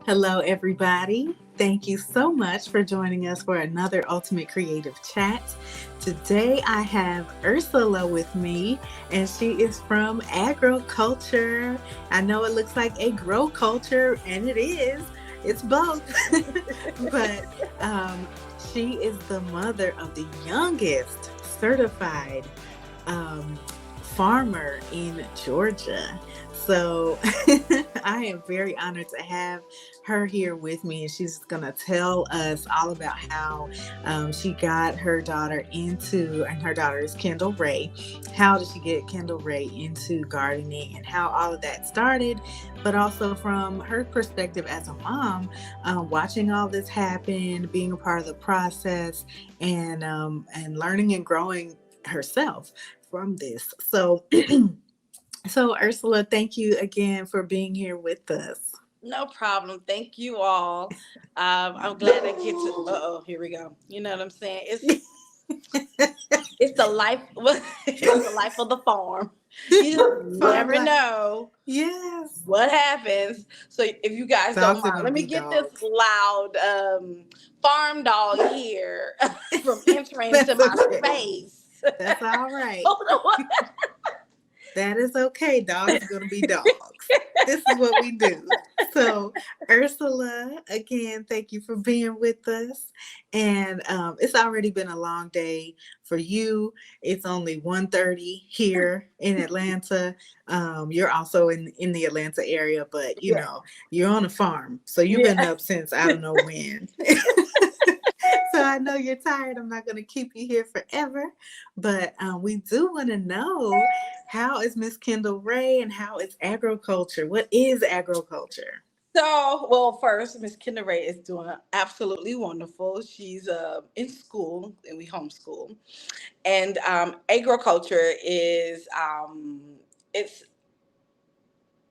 Hello, everybody. Thank you so much for joining us for another Ultimate Creative Chat. Today I have Ursula with me, and she is from agriculture. I know it looks like a grow culture, and it is. It's both. but she is the mother of the youngest certified um, farmer in Georgia. So I am very honored to have her here with me, and she's going to tell us all about how she got her daughter into, and her daughter is Kendall Ray. How did she get Kendall Ray into gardening and how all of that started, but also from her perspective as a mom, watching all this happen, being a part of the process, and learning and growing herself from this. So Ursula, thank you again for being here with us. No problem. Thank you all. I'm glad I get to. Oh, here we go. You know what I'm saying? It's the life. It's the life of the farm. You just Farm never life. know Yes. what happens. So if you guys don't Dogs are mind, going to let me be get this dogs. loud farm dog here from entering into That's my okay. space. That's all right. Hold on. That is okay. Dogs are going to be dogs. This is what we do. So, Ursula, again, thank you for being with us. And it's already been a long day for you. It's only 1:30 here in Atlanta. You're also in the Atlanta area, but Yeah. you're on a farm. So you've been Yeah. up since I don't know when. So I know you're tired. I'm not going to keep you here forever, but we do want to know, how is Miss Kendall Ray and how is agriculture? What is agriculture? So, well, first, Miss Kinder Ray is doing absolutely wonderful. She's in school, and we homeschool. And agriculture is it's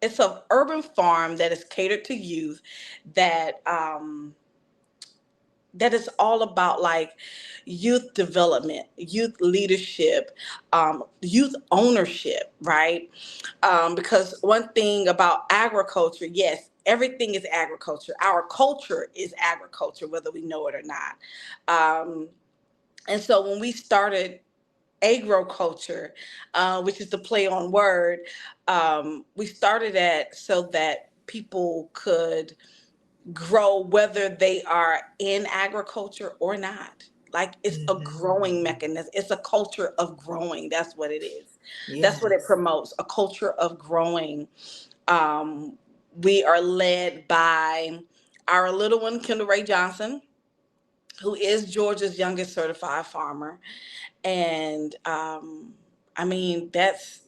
it's an urban farm that is catered to youth that that is all about like youth development, youth leadership, youth ownership, right? Because one thing about agriculture, yes, everything is agriculture. Our culture is agriculture, whether we know it or not. Um, and so when we started agriculture, which is the play on word, we started that so that people could grow whether they are in agriculture or not. Like it's a Hmm. growing mechanism. It's a culture of growing. That's what it is. That's what it Yes. promotes, a culture of growing. Um, we are led by our little one, Kendall Ray Johnson, who is Georgia's youngest certified farmer. And I mean, that's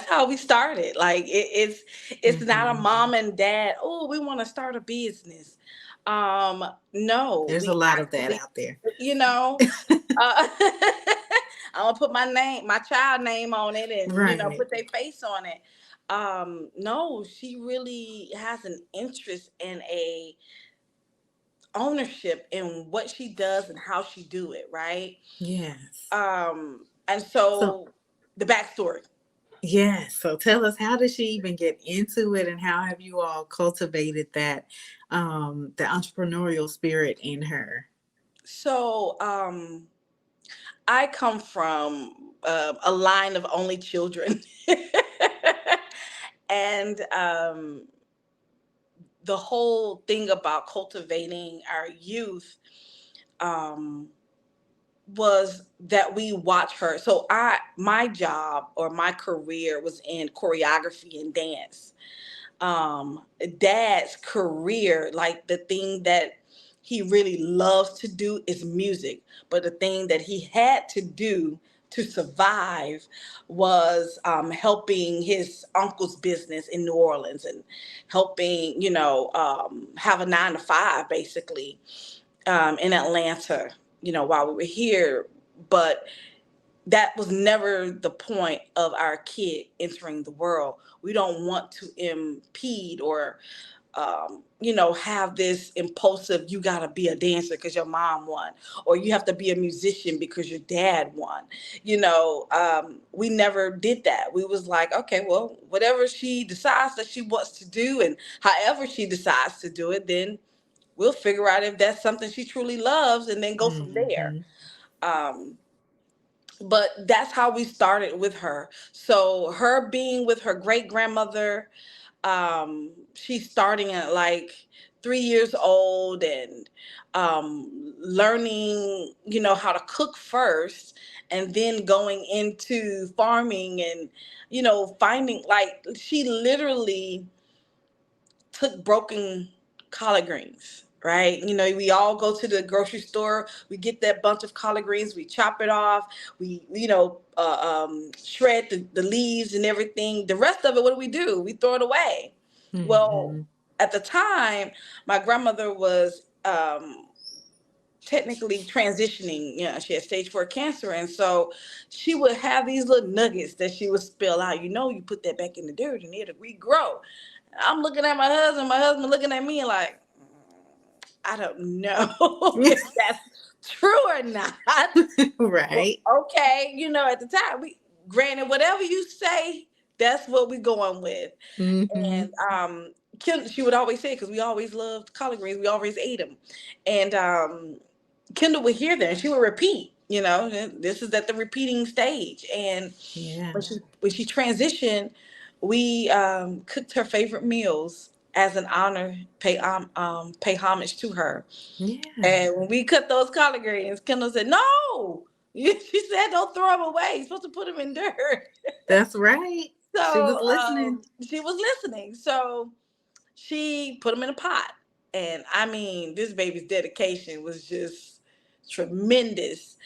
how we started. Like it's not a Hmm. mom and dad, oh, we want to start a business. No, There's a we lot of that actually, out there. you know, I'm gonna put my child name on it, and Right. put their face on it. No, she really has an interest and a ownership in what she does and how she do it, right? Yes. And So, so the backstory. yes. So tell us, how did she even get into it, and how have you all cultivated that, the entrepreneurial spirit in her? So I come from a line of only children. And the whole thing about cultivating our youth um, was that we watch her. So my job or my career was in choreography and dance. Dad's career, like the thing that he really loves to do is music. But the thing that he had to do to survive was helping his uncle's business in New Orleans and helping, have a 9 to 5 basically in Atlanta, while we were here. But that was never the point of our kid entering the world. We don't want to impede or have this impulsive, you got to be a dancer because your mom won, or you have to be a musician because your dad won. We never did that. We was like, okay, well, whatever she decides that she wants to do, and however she decides to do it, then we'll figure out if that's something she truly loves and then go from there. Mm-hmm. Um, but that's how we started with her. So her being with her great grandmother, she's starting at like 3 years old, and learning, how to cook first, and then going into farming, and finding, like, she literally took broken collard greens, right? We all go to the grocery store, we get that bunch of collard greens, we chop it off, we, shred the leaves and everything. The rest of it, what do? We throw it away. Well, Mm-hmm. at the time, my grandmother was technically transitioning. She had stage 4 cancer, and so she would have these little nuggets that she would spill out. You put that back in the dirt and it'll regrow. I'm looking at my husband looking at me like, I don't know if that's true or not. Well, Right. okay, at the time, we granted whatever you say, that's what we going with. Mm-hmm. And she would always say, because we always loved collard greens, we always ate them. And Kendall would hear that and she would repeat. This is at the repeating stage. And Yeah. when she transitioned, we cooked her favorite meals as an honor, pay homage to her. Yeah. And when we cut those collard greens, Kendall said, "No," she said, "Don't throw them away. You're supposed to put them in dirt." That's right. She was So listening. she was listening. So she put them in a pot. And I mean, this baby's dedication was just tremendous.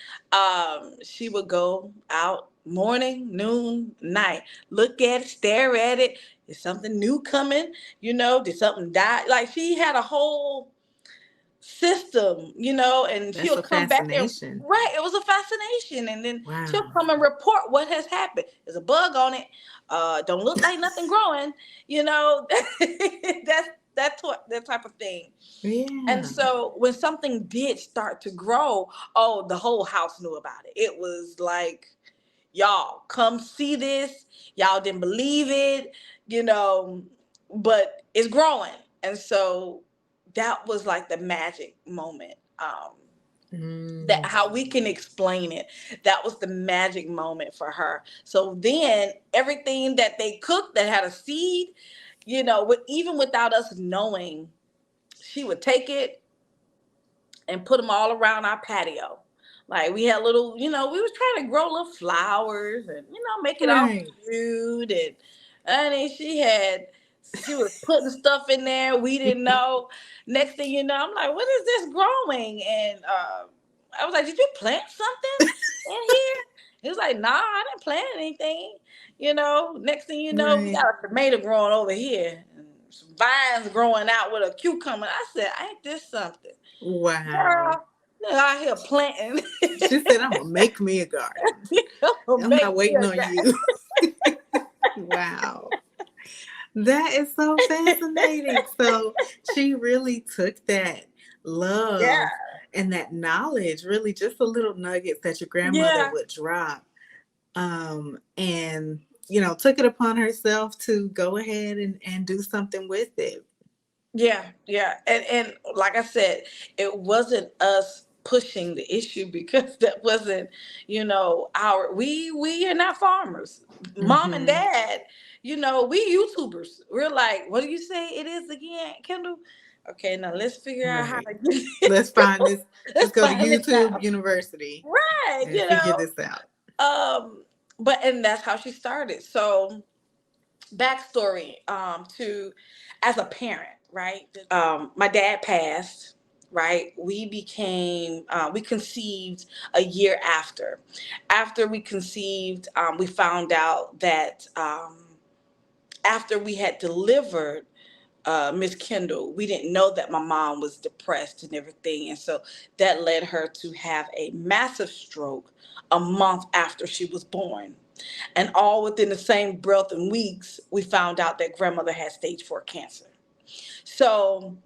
She would go out morning, noon, night, look at it, stare at it. Is something new coming? Did something die? Like, she had a whole system, and That's she'll a come back and, fascination. right, it was a fascination. And then she'll Wow. come and report what has happened. There's a bug on it. Don't look like nothing growing, you know. That type of thing. And Yeah. so when something did start to grow, oh, the whole house knew about it. It was like, y'all come see this. Y'all didn't believe it, you know, but it's growing. And so that was like the magic moment. That Mm. how we can explain it. That was the magic moment for her. So then everything that they cooked that had a seed, even without us knowing, she would take it and put them all around our patio. Like, we had little, we was trying to grow little flowers and, make it all Right. cute. And honey, she was putting stuff in there we didn't know. Next thing you know, I'm like, what is this growing? And I was like, did you plant something in here? He was like, nah, I didn't plant anything. Next thing you know, we Right. got a tomato growing over here. And some vines growing out with a cucumber. I said, ain't this something? Wow. Girl, they're out here planting. She said, I'm gonna make me a garden. I'm not Make me waiting a on guy. you. Wow. That is so fascinating. So she really took that Yeah, love and that knowledge, really just the little nuggets that your grandmother yeah, would drop, and took it upon herself to go ahead and do something with it. yeah. And like I said, it wasn't us pushing the issue because that wasn't, our we are not farmers. Mom and Hmm. dad, we YouTubers. We're like, what do you say it is again, Kendall? Okay, now let's figure out how Right. to get Let's find this. let's Let's go to find it YouTube now. University Right, and figure this out. but that's how she started. So, backstory, to as a parent, right? My dad passed, right? We conceived a year after. After we conceived, we found out that after we had delivered Miss Kendall, we didn't know that my mom was depressed and everything. And so that led her to have a massive stroke a month after she was born. And all within the same breath and weeks, we found out that grandmother had stage 4 cancer. So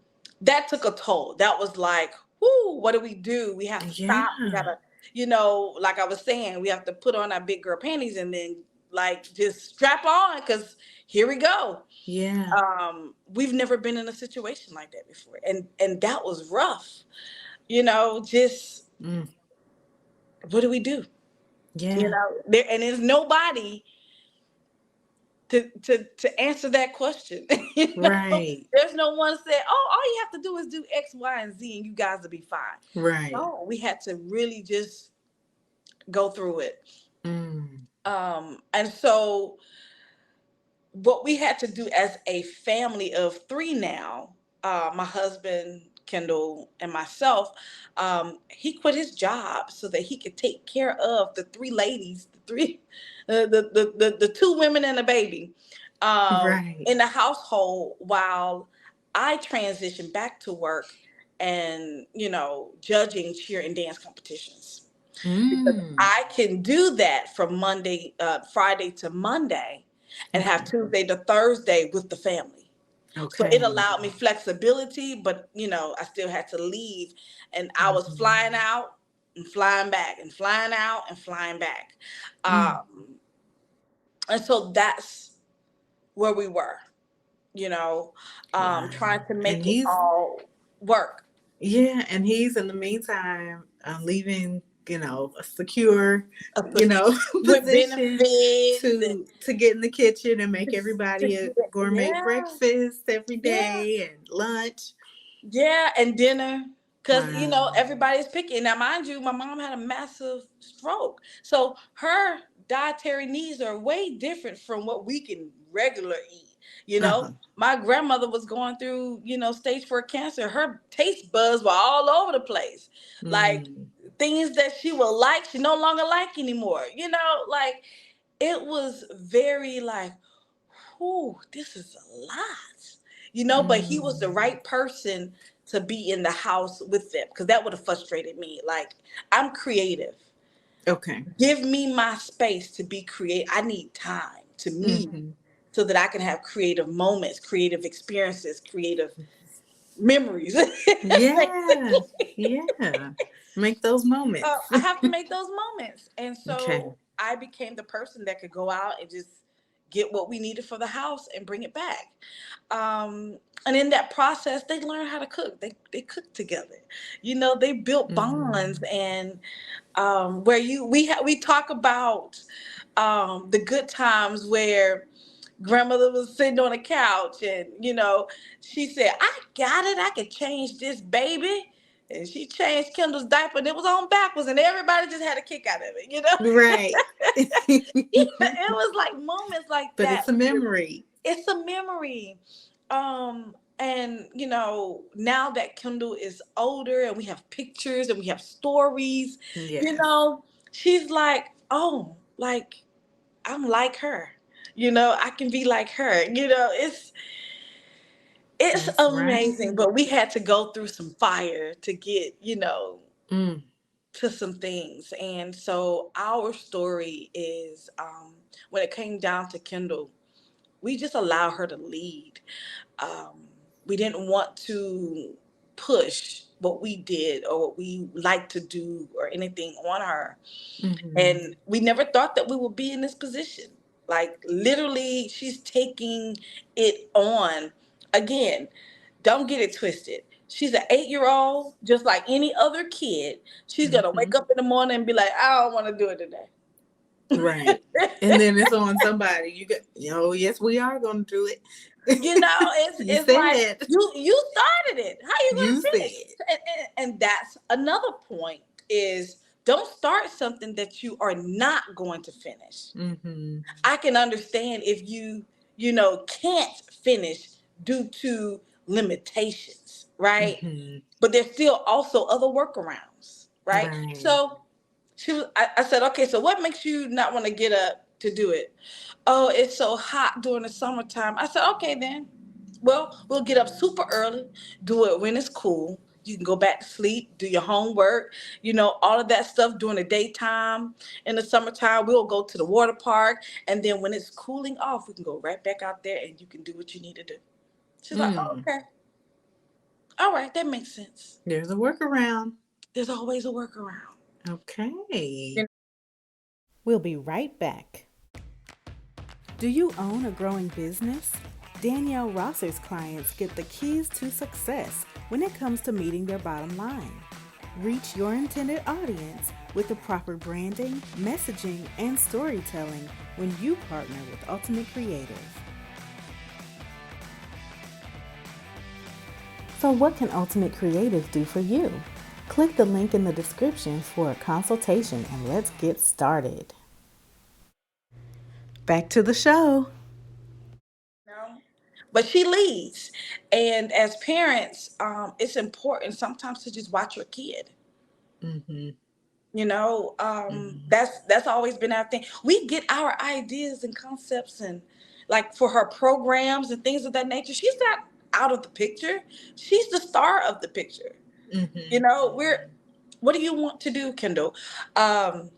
that took a toll. That was like, whoo, what do we do? We have to stop. We Yeah. gotta, like I was saying, we have to put on our big girl panties and then like just strap on because here we go. Yeah. We've never been in a situation like that before. And that was rough. Just Mm. what do we do? Yeah. And there's nobody to answer that question. Right. There's no one said, oh, all you have to do is do X, Y, and Z and you guys will be fine. Right. No, we had to really just go through it. Mm. And so what we had to do as a family of three now, my husband, Kendall, and myself, he quit his job so that he could take care of the three ladies, the two women and a baby Right. in the household while I transitioned back to work and, judging cheer and dance competitions because Mm. I can do that from Friday to Monday and have Okay. Tuesday to Thursday with the family. So it Okay. allowed me flexibility, but I still had to leave and I was Mhm. flying out and flying back and flying out and flying back. Mm. And so that's where we were, you know, trying Wow. to And make it he's all work. Yeah, and he's in the meantime leaving, a secure, A With position benefits and to get in the kitchen and make to everybody a get, gourmet yeah, breakfast every yeah. day and lunch. Yeah, and dinner. Because, Wow. everybody's picky. Now, mind you, my mom had a massive stroke. So her dietary needs are way different from what we can regular eat. Uh-huh. My grandmother was going through, stage 4 cancer. Her taste buds were all over the place. Like Mm. things that she would like, she no longer like anymore. Like it was very like, whew, this is a lot, but he was the Mm. right person to be in the house with them because that would have frustrated me. Like, I'm creative. Okay. Give me my space to be creative. I need time to me Hmm. so that I can have creative moments, creative experiences, creative memories. Yeah. Yeah. Make those moments. I have to make those moments. And Okay. so I became the person that could go out and just get what we needed for the house and bring it back. And in that process, they learned how to cook. They cooked together. They built bonds Mm. and where we talk about the good times where grandmother was sitting on a couch and she said, I got it, I can change this baby, and she changed Kendall's diaper and it was on backwards and everybody just had a kick out of it. Right. It was like moments like But that. it's a memory. It's a memory. And now that Kendall is older and we have pictures and we have stories, you Yes. know she's like, oh, like I'm like her. I can be like her. It's That's amazing. right. But we had to go through some fire to get, Mm. to some things. And so our story is when it came down to Kendall, we just allow her to lead. Um, we didn't want to push what we did or what we like to do or anything on her. Hmm. And we never thought that we would be in this position. Like literally, she's taking it on. Again, don't get it twisted. She's an 8-year-old, just like any other kid. She's gonna Hmm. wake up in the morning and be like, I don't want to do it today. Right. And then it's on somebody. Yes, we are going to do it. It's You it's like said. you started it. How you You gonna finish? said. And that's another point is don't start something that you are not going to finish. Hmm. I can understand if can't finish due to limitations, right? Hmm. But there's still also other workarounds, right? Right. So I said, okay, so what makes you not want to get up to do it? Oh, it's so hot during the summertime. I said, okay, then. Well, we'll get up super early, do it when it's cool. You can go back to sleep, do your homework, all of that stuff during the daytime. In the summertime, we'll go to the water park. And then when it's cooling off, we can go right back out there and you can do what you need to do. She's like, oh, okay, all right, that makes sense. There's a workaround. There's always a workaround. Okay. We'll be right back. Do you own a growing business? Danielle Rosser's clients get the keys to success when it comes to meeting their bottom line. Reach your intended audience with the proper branding, messaging, and storytelling when you partner with UltimateCreativ. So what can UltimateCreativ do for you? Click the link in the description for a consultation and let's get started. Back to the show. No. But she leads. And as parents, it's important sometimes to just watch your kid. Mm-hmm. You know, that's always been our thing. We get our ideas and concepts and like for her programs and things of that nature. She's not out of the picture. She's the star of the picture. You Mm-hmm. know, what do you want to do, Kendall? Um,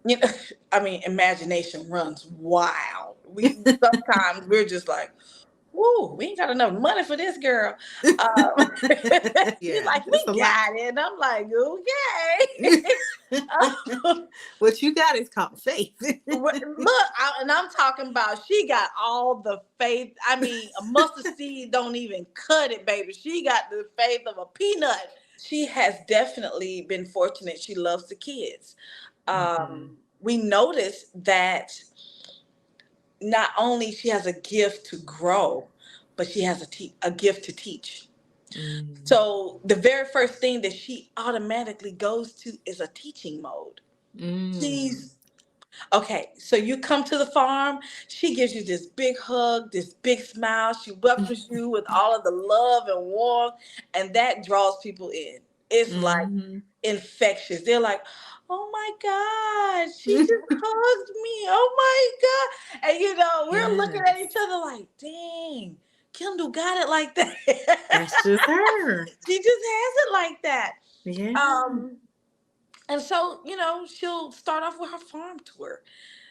you know, I mean, imagination runs wild. We sometimes we're just like, "Woo, we ain't got enough money for this girl." Um, she's Yeah, like, it's a "We lot. got it," and I'm like, "Okay." What you got is called faith. Look, and I'm talking about she got all the faith. I mean, a mustard seed don't even cut it, baby. She got the faith of a peanut. She has definitely been fortunate. She loves the kids. Mm-hmm. We noticed that not only she has a gift to grow, but she has a gift to teach. Mm-hmm. So the very first thing that she automatically goes to is a teaching mode. Mm-hmm. She's Okay, so you come to the farm, she gives you this big hug, this big smile. She welcomes you with all of the love and warmth, and that draws people in. It's like Mm-hmm. infectious. They're like, oh my God, she just hugged me. Oh my God. And we're looking at each Yes, other like, dang, Kendall got it like that's that. just her. She just has it like that. Yeah. Um, and so, she'll start off with her farm tour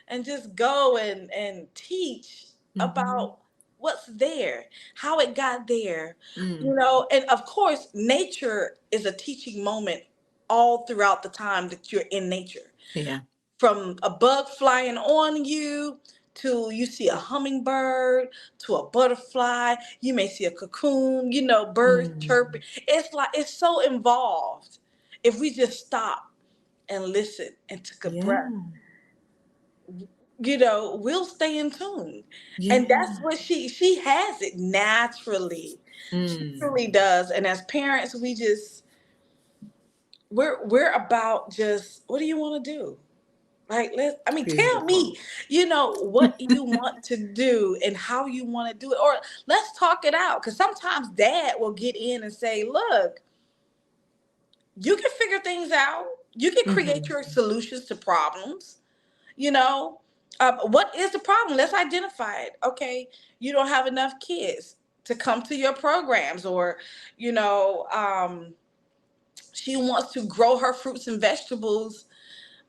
and just go and teach Mm-hmm. about what's there, how it got there, Mm. and of course, nature is a teaching moment all throughout the time that you're in nature. Yeah. From a bug flying on you to you see a hummingbird to a butterfly, you may see a cocoon, birds Mm. chirping. It's like it's so involved. If we just stop and listen and took a breath, Yeah. we'll stay in tune. And Yeah. that's what she has it naturally. She Mm. truly does. And as parents, we're about just, what do you want to do? Like, tell Beautiful. me, what you want to do and how you want to do it. Or let's talk it out. Because sometimes dad will get in and say, look, you can figure things out. You can create Mm-hmm. your solutions to problems. You know, what is the problem? Let's identify it. Okay, you don't have enough kids to come to your programs, or, you know, um, she wants to grow her fruits and vegetables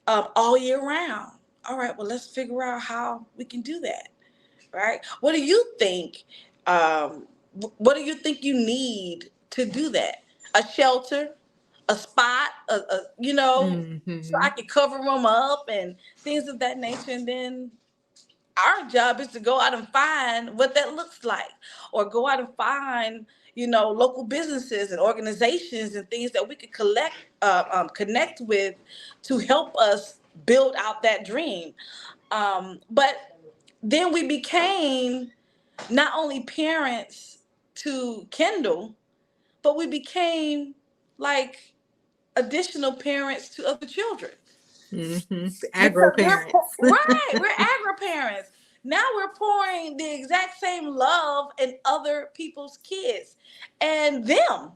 all year round. All right, well, let's figure out how we can do that. Right? What do you think? What do you think you need to do that? A shelter, a spot, so Mm-hmm. I can cover them up and things of that nature. And then our job is to go out and find what that looks like, or go out and find, local businesses and organizations and things that we could connect with to help us build out that dream. But then we became not only parents to Kendall, but we became like additional parents to other children, Mm-hmm. because Agro parents. we're agro parents. Now we're pouring the exact same love in other people's kids and them.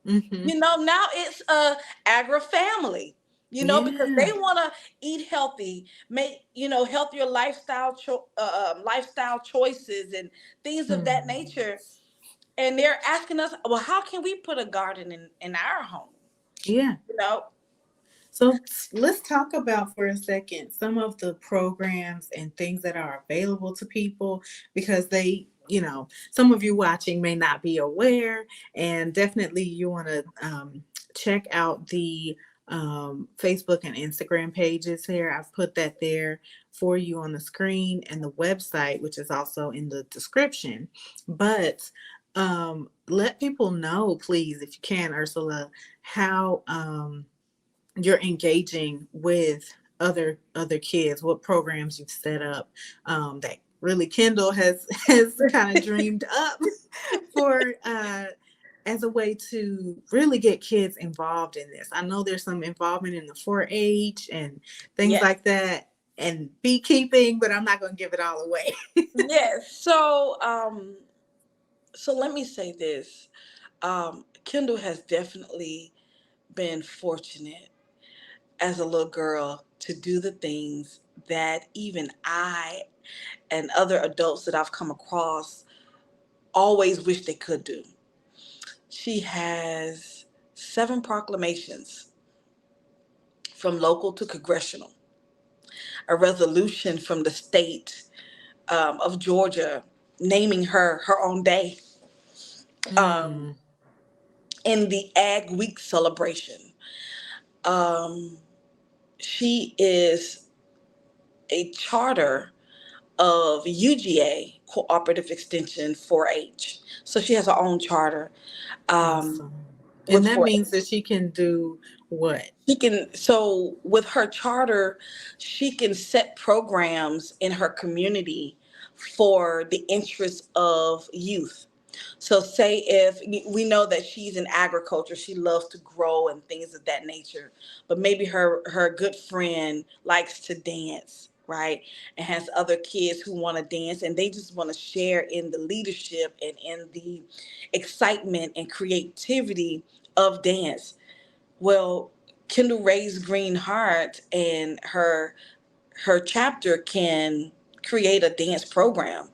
Mm-hmm. Now it's a agro family. Because Yeah. they want to eat healthy, make healthier lifestyle choices and things of that Hmm. nature. And they're asking us, well, how can we put a garden in our home? Yeah. You know, So let's talk about for a second some of the programs and things that are available to people because they, some of you watching may not be aware, and definitely you want to check out the Facebook and Instagram pages here. I've put that there for you on the screen, and the website, which is also in the description. But let people know, please, if you can, Ursula, how you're engaging with other kids, what programs you've set up, that really Kendall has kind of dreamed up for as a way to really get kids involved in this. I know there's some involvement in the 4-H and things Yes. like that, and beekeeping, but I'm not going to give it all away. Yes. So let me say this. Kendall has definitely been fortunate as a little girl to do the things that even I and other adults that I've come across always wish they could do. She has 7 proclamations from local to congressional, a resolution from the state of Georgia naming her own day, um, Mm, in the Ag Week celebration. Um, she is a charter of UGA, Cooperative Extension 4-H. So she has her own charter, um, awesome. And with that 4-H. means that she can do what? She can, so with her charter, she can set programs in her community for the interests of youth. So say if we know that she's in agriculture, she loves to grow and things of that nature, but maybe her good friend likes to dance, right? And has other kids who want to dance and they just want to share in the leadership and in the excitement and creativity of dance. Well, Kendall raised Green Heart and her chapter can create a dance program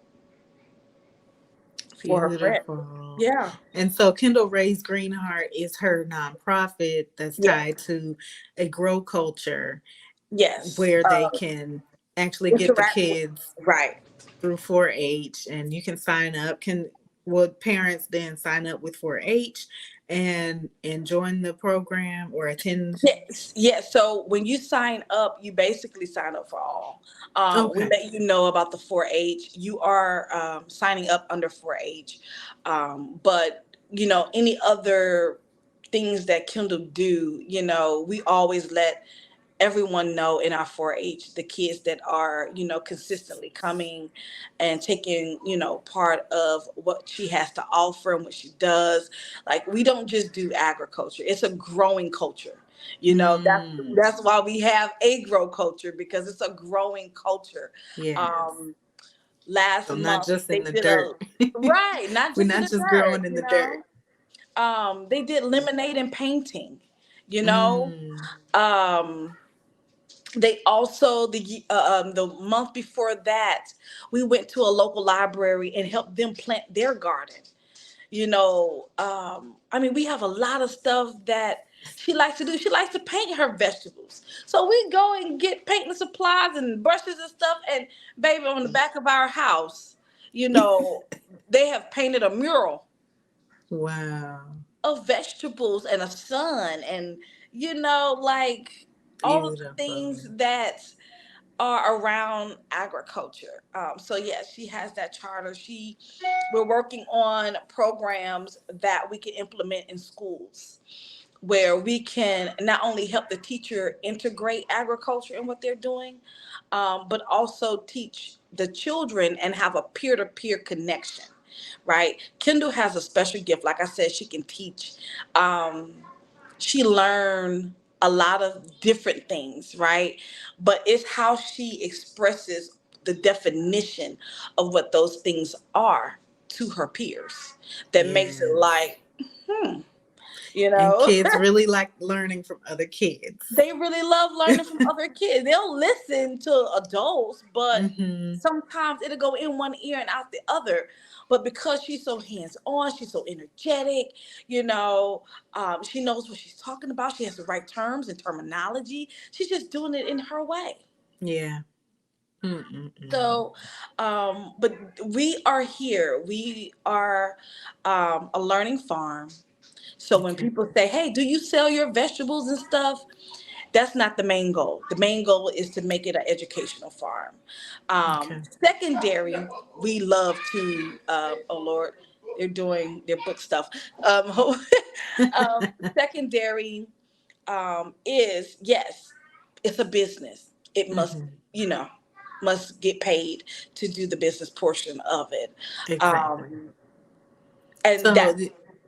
for her friend. Beautiful. Yeah. And so Kendall Ray's Greenheart is her nonprofit that's Yes. tied to a grow culture Yes. where they can actually get the Interact with, kids right. through 4-H, and you can sign up. Can would parents then sign up with 4-H and join the program or attend? Yes, yes. So when you sign up, you basically sign up for all. We Okay. let you know about the 4-H. You are signing up under 4-H, but any other things that Kindle do, we always let everyone know in our 4-H, the kids that are, consistently coming and taking, part of what she has to offer and what she does. Like we don't just do agriculture. It's a growing culture. Mm, That's why we have a grow culture because it's a growing culture. yes. Um, Last So not month just they in the did a dirt. right, not We're just in not the just dirt, growing in the dirt. They did lemonade and painting, you know. Mm, Um, they also the month before that we went to a local library and helped them plant their garden. I mean, we have a lot of stuff that she likes to do. She likes to paint her vegetables, so we go and get painting supplies and brushes and stuff. And baby, on the back of our house, you know they have painted a mural wow. of vegetables and a sun, and like all of the Beautiful. things that are around agriculture. So yes, she has that charter. We're working on programs that we can implement in schools where we can not only help the teacher integrate agriculture in what they're doing, but also teach the children and have a peer-to-peer connection, right? Kendall has a special gift. Like I said, she can teach. Um, she learned a lot of different things, right? But it's how she expresses the definition of what those things are to her peers that makes it Yes. like, And you know. kids really like learning from other kids. They really love learning from other kids. They'll listen to adults, but Mm-hmm. sometimes it'll go in one ear and out the other. But because she's so hands on, she's so energetic, she knows what she's talking about. She has the right terms and terminology. She's just doing it in her way. Yeah. Mm-mm-mm. So, but we are here. We are a learning farm. So when Okay. people say, "Hey, do you sell your vegetables and stuff?" That's not the main goal. The main goal is to make it an educational farm. Okay. Secondary, we love to. Oh Lord, they're doing their book stuff. Secondary is yes, it's a business. It must, Hmm. you know, must get paid to do the business portion of it. Exactly. Um, and So that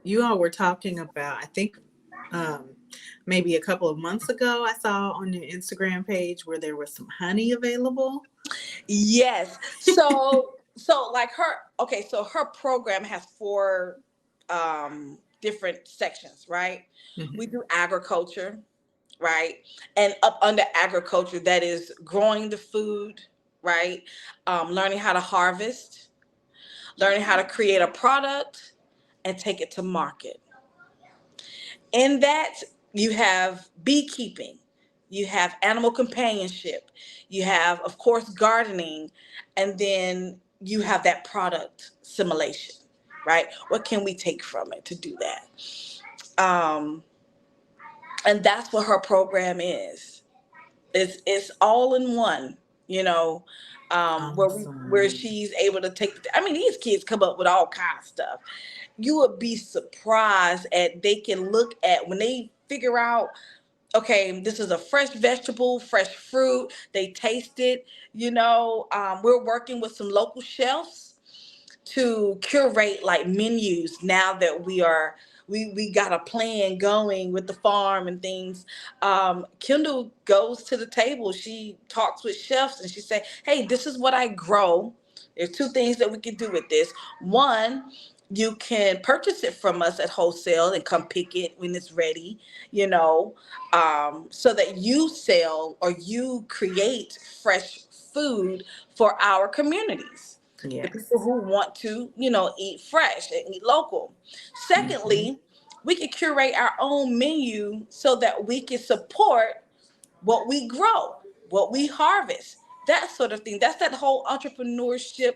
you all were talking about, I think, um, maybe a couple of months ago, I saw on your Instagram page where there was some honey available. yes. So like her okay, so her program has four different sections, right? We Hmm. do agriculture, right? And up under agriculture, that is growing the food, right? Learning how to harvest, learning how to create a product and take it to market. In that, you have beekeeping, you have animal companionship, you have, of course, gardening, and then you have that product simulation, right? What can we take from it to do that? Um, and that's what her program is. It's all in one, you know, where Awesome. she's able to take. I mean, these kids come up with all kinds of stuff. You would be surprised at they can look at when they figure out, okay, this is a fresh vegetable, fresh fruit. They taste it. We're working with some local chefs to curate like menus now that we got a plan going with the farm and things. Kendall goes to the table, she talks with chefs and she say, hey, this is what I grow. There's two things that we can do with this. One, you can purchase it from us at wholesale and come pick it when it's ready, you know, so that you sell or you create fresh food for our communities, the people Yes. who want to, eat fresh and eat local. Hmm. Secondly, we can curate our own menu so that we can support what we grow, what we harvest, that sort of thing. That's that whole entrepreneurship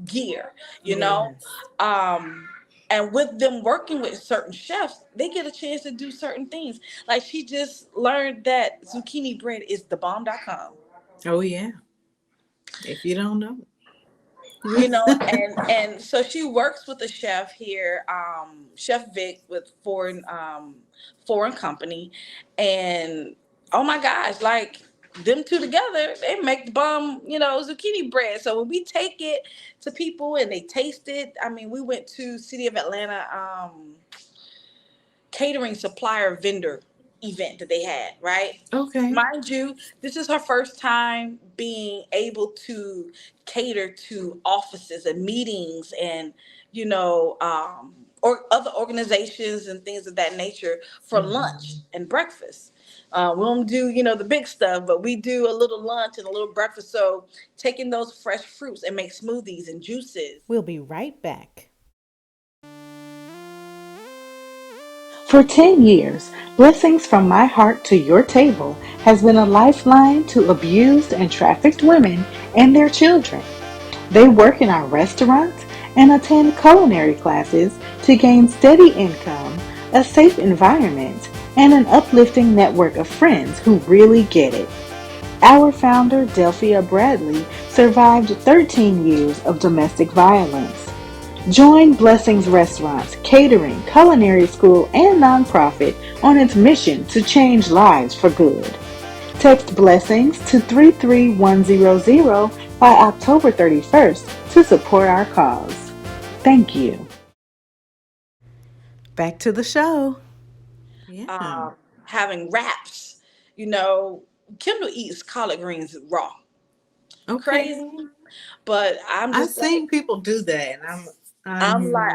gear, you know? Yes. Um, and with them working with certain chefs, they get a chance to do certain things. Like she just learned that zucchini bread is the bomb.com. Oh yeah. If you don't know. And so she works with a chef here, Chef Vic with foreign company, and oh my gosh, like them two together, they make the bomb, zucchini bread. So when we take it to people and they taste it, I mean, we went to City of Atlanta, catering supplier vendor event that they had, right? Okay. Mind you, this is her first time being able to cater to offices and meetings and, or other organizations and things of that nature for lunch Hmm. and breakfast. We don't do, the big stuff, but we do a little lunch and a little breakfast. So taking those fresh fruits and make smoothies and juices. We'll be right back. For 10 years, Blessings from My Heart to Your Table has been a lifeline to abused and trafficked women and their children. They work in our restaurants and attend culinary classes to gain steady income, a safe environment, and an uplifting network of friends who really get it. Our founder, Delphia Bradley, survived 13 years of domestic violence. Join Blessings Restaurants, Catering, Culinary School, and Nonprofit on its mission to change lives for good. Text Blessings to 33100 by October 31st to support our cause. Thank you. Back to the show. Yeah. um, Having wraps. You know, Kendall eats collard greens raw. Okay. Crazy, but I'm I've just like, seen people do that, and I'm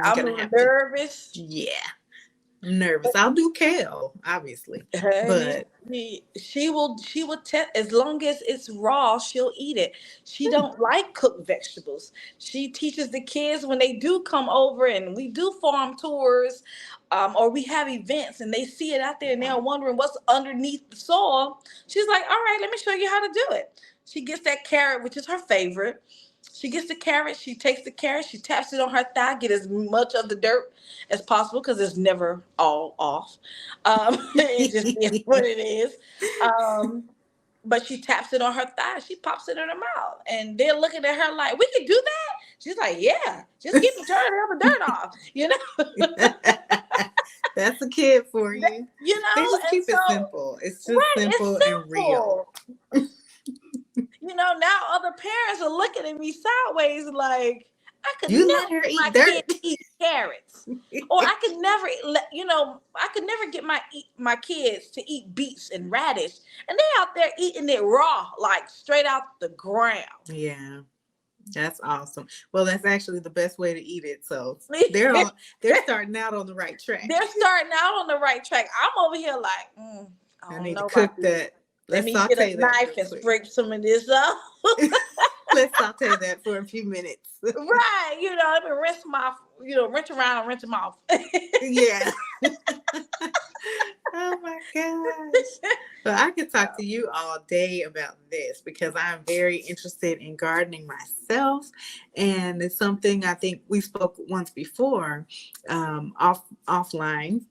I'm gonna have to. nervous. Yeah, I'm nervous. I'll do kale, obviously, Honey, but she will test as long as it's raw, she'll eat it. She don't like cooked vegetables. She teaches the kids when they do come over and we do farm tours, or we have events and they see it out there and they're wondering what's underneath the soil. She's like, all right, let me show you how to do it. She gets that carrot, which is her favorite. She gets the carrot. She takes the carrot. She taps it on her thigh. Get as much of the dirt as possible because it's never all off. It just is what it is. Um, but she taps it on her thigh. She pops it in her mouth, and they're looking at her like, "We can do that." She's like, "Yeah, just keep turning the dirt off." That's a kid for you. They just And keep it so simple. It's just right, simple it's and real. simple. Now other parents are looking at me sideways like I could You never let her get my eat kid dirt. to eat carrots, or I could never get my kids to eat beets and radish, and they out there eating it raw, like straight out the ground. Yeah, that's awesome. Well, that's actually the best way to eat it. So They're they're starting out on the right track. starting out on the right track. I'm over here like, I I don't need to know about cook this. that. Let Let's me get a saute that knife real and quick. scrape some of this up. Let's saute that for a few minutes. Right, I've been rinse my, rinse around and rinse them off. Yeah. Oh my gosh. But I could talk to you all day about this because I'm very interested in gardening myself. And it's something I think we spoke once before, offline,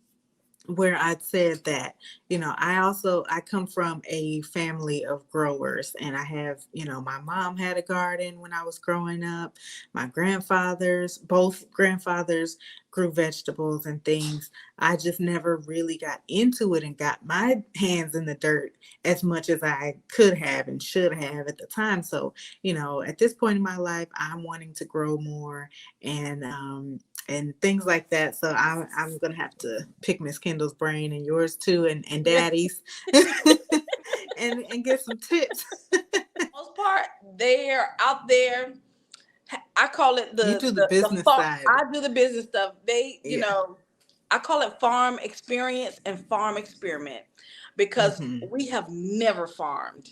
where I'd said that, I come from a family of growers, and I have, my mom had a garden when I was growing up. My both grandfathers grew vegetables and things. I just never really got into it and got my hands in the dirt as much as I could have and should have at the time. So, at this point in my life, I'm wanting to grow more and things like that. So I'm gonna have to pick Miss Kendall's brain and yours too, and Daddy's, and get some tips. Most part, they're out there. I call it You do the the business farm. side. I do the business stuff. Yeah. I call it farm experience and farm experiment because Mm-hmm. we have never farmed.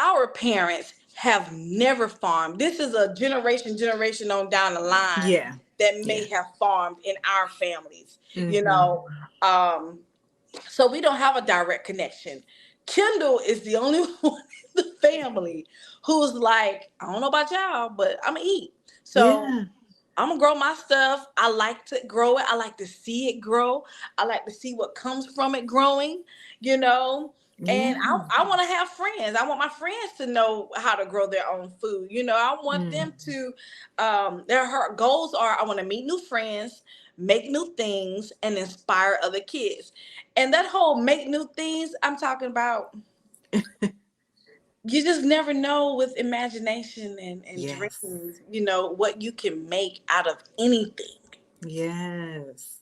Our parents have never farmed. This is a generation on down the line Yeah. that Yeah. may have farmed in our families. You Mm-hmm. know, um, so we don't have a direct connection. Kendall is the only one in the family who's like, I don't know about y'all, but I'm gonna eat. So Yeah. I'm gonna grow my stuff. I like to grow it. I like to see it grow. I like to see what comes from it growing, you know. And Yeah. I want to have friends. I want my friends to know how to grow their own food. I want Mm. them to. Her goals are: I want to meet new friends, make new things, and inspire other kids. And that whole make new things I'm talking about, you just never know with imagination and Yes. dreams, what you can make out of anything. Yes.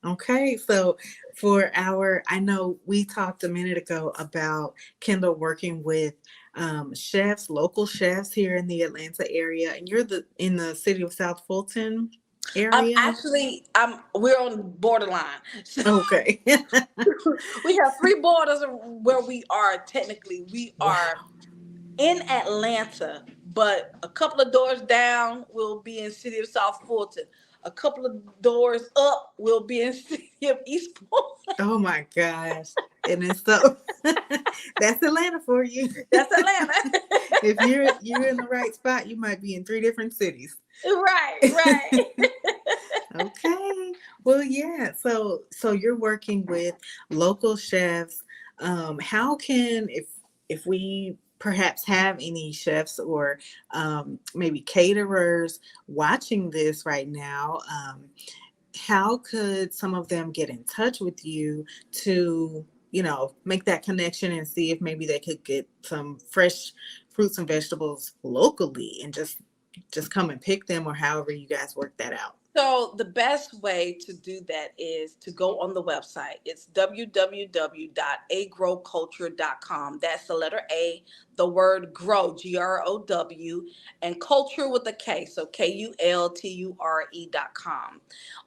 Okay, so I know we talked a minute ago about Kendall working with chefs, local chefs here in the Atlanta area, and you're in the city of South Fulton area. We're on borderline. So Okay. we have three borders where we are technically. We are Wow. in Atlanta, but a couple of doors down, we'll be in city of South Fulton. A couple of doors up, we'll be in city of East Point. Oh my gosh. And it's so that's Atlanta for you. That's Atlanta. If you're in the right spot, you might be in three different cities. Right, right. Okay. Well, yeah. So you're working with local chefs. How can if we perhaps have any chefs or maybe caterers watching this right now, how could some of them get in touch with you to, make that connection and see if maybe they could get some fresh fruits and vegetables locally and just come and pick them, or however you guys work that out? So the best way to do that is to go on the website. It's www.agrowculture.com. That's the letter A, the word grow, GROW, and culture with a K, so KULTURE.com.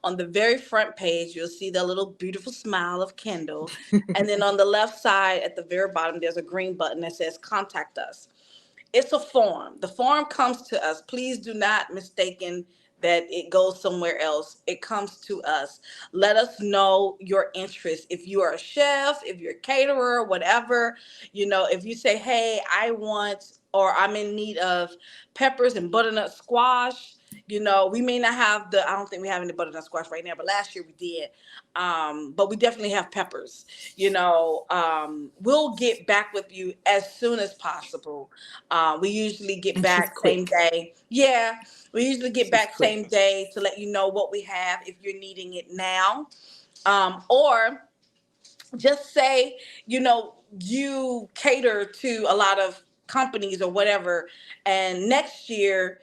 On the very front page, you'll see the little beautiful smile of Kendall. And then on the left side at the very bottom, there's a green button that says contact us. It's a form. The form comes to us. Please do not mistaken that it goes somewhere else. It comes to us. Let us know your interest. If you are a chef, if you're a caterer, whatever, if you say, hey, I want, or I'm in need of peppers and butternut squash. We may not have I don't think we have any butternut squash right now, but last year we did. But we definitely have peppers. We'll get back with you as soon as possible. We usually get And she's back same quick. day. Yeah, we usually get She's back quick. same day to let you know what we have if you're needing it now. Or just say, you cater to a lot of companies or whatever, and next year,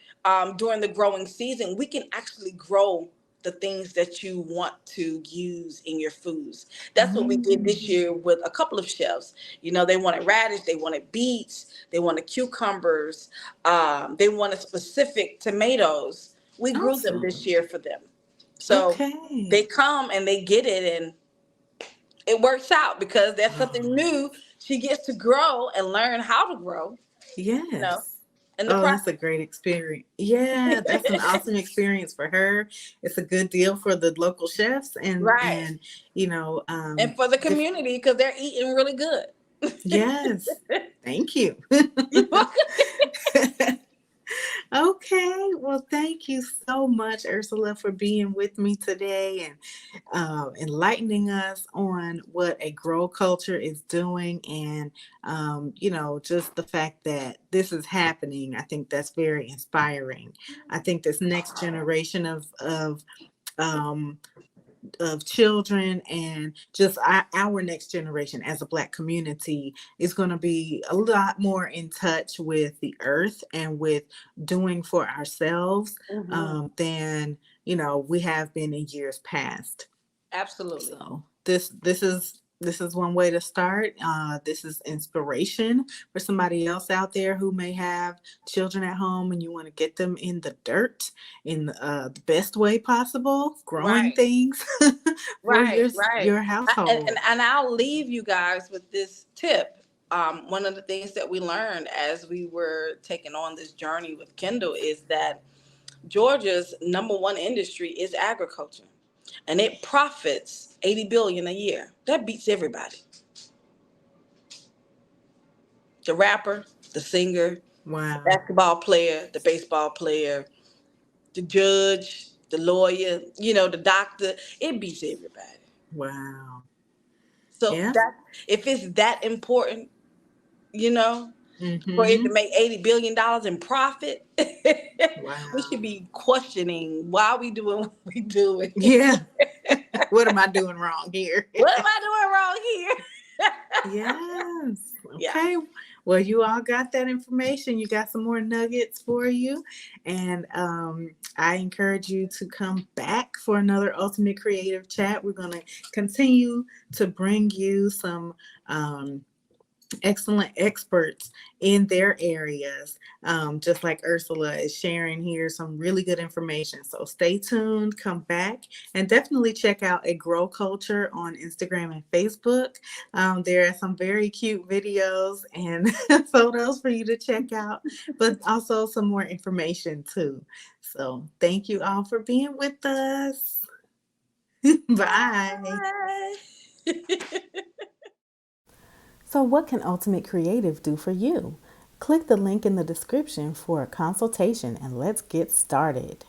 during the growing season, we can actually grow the things that you want to use in your foods. That's what we did this Mm. year with a couple of chefs. They wanted radish, they wanted beets, they wanted cucumbers, they wanted specific tomatoes. We grew them Awesome. this year for them. So they Okay. come and they get it, and it works out because that's Oh, something new she gets to grow and learn how to grow, you know, yes. in the Oh, that's a process. great experience. Yeah, that's an awesome experience for her. It's a good deal for the local chefs Right. and And for the community because they're eating really good. yes. Thank you. You're welcome. Okay. Well, thank you so much, Ursula, for being with me today and enlightening us on what a grow culture is doing. And, just the fact that this is happening, I think that's very inspiring. I think this next generation um, of children and just our next generation as a Black community is going to be a lot more in touch with the earth and with doing for ourselves Hmm. than we have been in years past. Absolutely. So this is one way to start. This is inspiration for somebody else out there who may have children at home and you want to get them in the dirt in the best way possible, growing Right. things for Right. Right. your And household. I'll leave you guys with this tip. One of the things that we learned as we were taking on this journey with Kendall is that Georgia's number one industry is agriculture, and it profits 80 billion a year. That beats everybody. The rapper, the singer, the Wow, basketball player, the baseball player, the judge, the lawyer, the doctor. It beats everybody. wow, So yeah, that if it's that important, you know, for it to mm-hmm, make $80 billion in profit, we wow, should be questioning why we doing what we doing. yeah. What am I doing wrong here? What am I doing wrong Yes. here? Yeah. Okay. Well, you all got that information. You got some more nuggets for you. And I encourage you to come back for another Ultimate Creative Chat. We're going to continue to bring you some excellent experts in their areas, just like Ursula is sharing here some really good information. So stay tuned, come back, and definitely check out A Grow Culture on Instagram and Facebook. There are some very cute videos and photos for you to check out, but also some more information too. So thank you all for being with us. Bye. Bye. So, what can Ultimate Creative do for you? Click the link in the description for a consultation and let's get started.